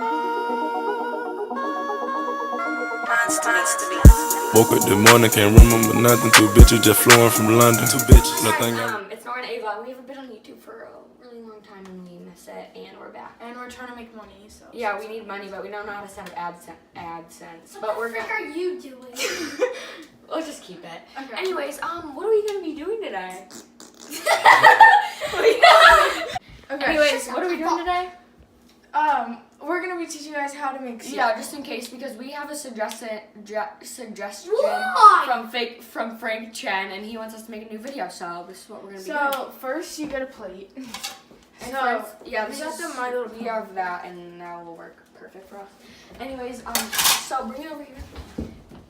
Woke up this morning, can't remember nothing. Two bitches just flew in from London. Two bitches, nothing. It's Nora and Ava. We haven't been on YouTube for a really long time and we miss it, and we're back. And we're trying to make money, so. Yeah, we need money, but we don't know how to set up AdSense. But What the frick are you doing? Let's just keep it. Okay. Anyways, what are we gonna be doing today? Okay. Anyways, what are we doing today? We're gonna be teaching you guys how to make soup. Yeah, just in case, because we have a suggestion Why? from Frank Chen, and he wants us to make a new video. So this is what we're gonna be So doing. first you get a plate. And So yeah, we this got is the My Little we have that, and that will work perfect for us. Anyways, so bring it over here.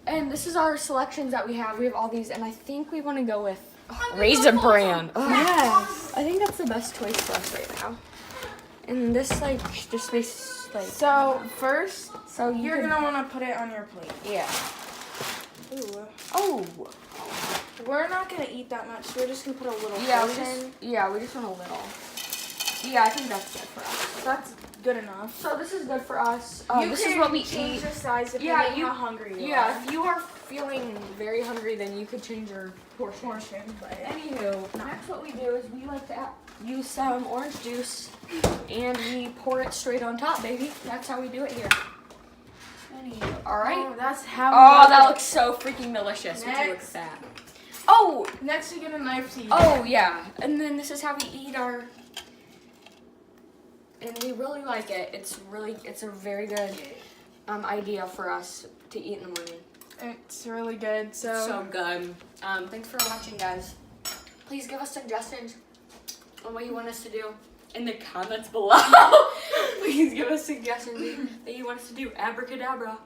And this is our selections that we have. We have all these, and I think we want to go with Raisin Bran. Oh yeah, I think that's the best choice for us right now. And this just makes So first so you're gonna wanna put it on your plate. yeah. Ooh. Oh We're not gonna eat that much, so we're just gonna put a little yeah, portion. we just want a little. Yeah, I think that's good for us. That's good enough. So this is good for us. You This is can what we change eat. your size depending Yeah, on how hungry you Yeah, are. if you are feeling very hungry, then you could change your portion. But Anywho, next what we do is we like to use some orange juice and we pour it straight on top, baby. That's how we do it here. Anywho, all right. oh, that's how. Oh, that looks so freaking delicious. Would you look at Next. that? Oh, Next, you get a knife to eat. oh yeah. And then this is how we eat our. And we really like it. It's a very good idea for us to eat in the morning. It's really good. So good. Thanks for watching, guys. Please give us suggestions on what you want us to do in the comments below. Please give us suggestions that you want us to do. Abracadabra.